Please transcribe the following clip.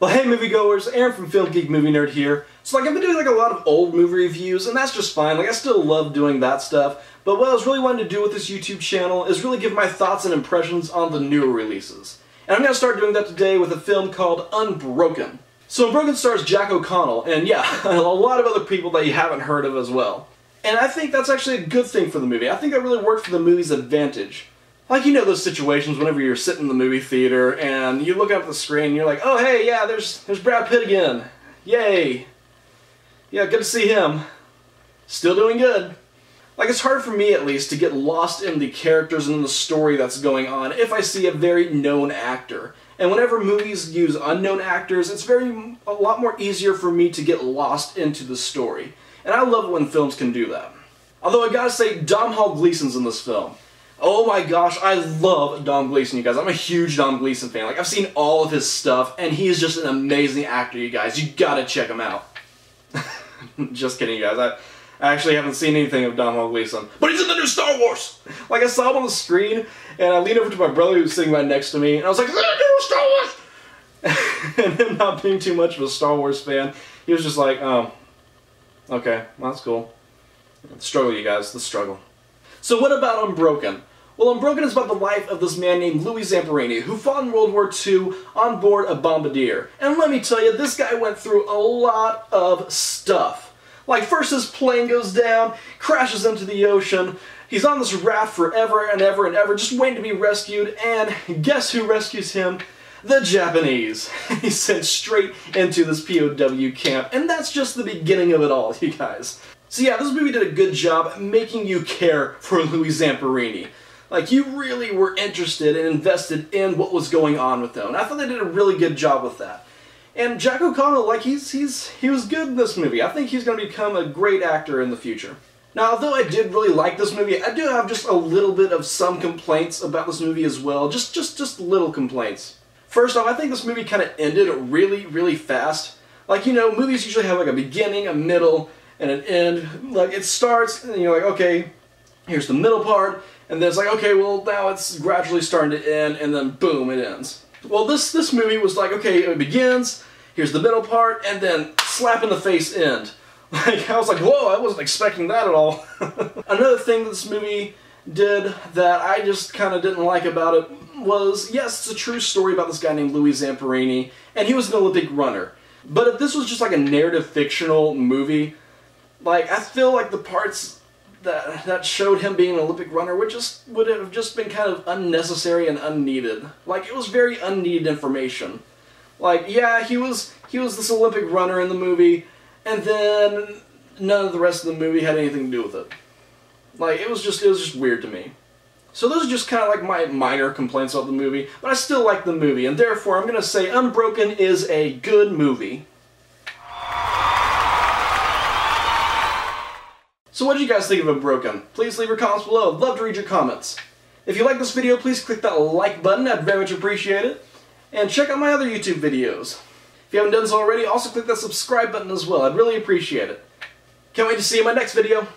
Well, hey moviegoers, Aaron from Film Geek Movie Nerd here. So I've been doing a lot of old movie reviews, and that's just fine. I still love doing that stuff. But what I was really wanting to do with this YouTube channel is really give my thoughts and impressions on the newer releases. And I'm going to start doing that today with a film called Unbroken. So Unbroken stars Jack O'Connell, and yeah, a lot of other people that you haven't heard of as well. And I think that's actually a good thing for the movie. I think it really worked for the movie's advantage. Like, you know those situations whenever you're sitting in the movie theater and you look up at the screen and you're like, oh hey, yeah, there's Brad Pitt again. Yay. Yeah, good to see him. Still doing good. Like, it's hard for me, at least, to get lost in the characters and in the story that's going on if I see a very known actor. And whenever movies use unknown actors, it's a lot more easier for me to get lost into the story. And I love it when films can do that. Although I gotta say, Domhnall Gleeson's in this film. Oh my gosh, I love Dom Gleeson, you guys. I'm a huge Dom Gleeson fan. Like, I've seen all of his stuff, and he is just an amazing actor, you guys. You gotta check him out. Just kidding, you guys. I actually haven't seen anything of Domhnall Gleeson. But he's in the new Star Wars! Like, I saw him on the screen, and I leaned over to my brother who was sitting right next to me, and I was like, "They're new Star Wars!" And him not being too much of a Star Wars fan, he was just like, oh, okay, well, that's cool. The struggle, you guys, the struggle. So what about Unbroken? Well, Unbroken is about the life of this man named Louis Zamperini, who fought in World War II on board a bombardier. And let me tell you, this guy went through a lot of stuff. Like, first his plane goes down, crashes into the ocean, he's on this raft forever and ever and ever, just waiting to be rescued, and guess who rescues him? The Japanese. He's sent straight into this POW camp, and that's just the beginning of it all, you guys. So yeah, this movie did a good job making you care for Louis Zamperini. Like, you really were interested and invested in what was going on with them. And I thought they did a really good job with that. And Jack O'Connell, like, he was good in this movie. I think he's going to become a great actor in the future. Now, although I did really like this movie, I do have just a little bit of some complaints about this movie as well. Just little complaints. First off, I think this movie kind of ended really, really fast. Like, you know, movies usually have like a beginning, a middle, and an end. Like, it starts, and you're like, okay, here's the middle part, and then it's like, okay, well, now it's gradually starting to end, and then boom, it ends. Well, this movie was like, okay, it begins, here's the middle part, and then slap in the face end. Like, I was like, whoa, I wasn't expecting that at all. Another thing that this movie did that I just kind of didn't like about it was, yes, it's a true story about this guy named Louis Zamperini, and he was an Olympic runner. But if this was just like a narrative fictional movie, like, I feel like the parts that showed him being an Olympic runner would have just been kind of unnecessary and unneeded. Like, it was very unneeded information. Like, yeah, he was this Olympic runner in the movie, and then none of the rest of the movie had anything to do with it. Like, it was just weird to me. So those are just kind of like my minor complaints about the movie, but I still like the movie, and therefore I'm going to say Unbroken is a good movie. So what did you guys think of Unbroken? Please leave your comments below. I'd love to read your comments. If you like this video, please click that like button. I'd very much appreciate it. And check out my other YouTube videos. If you haven't done so already, also click that subscribe button as well. I'd really appreciate it. Can't wait to see you in my next video.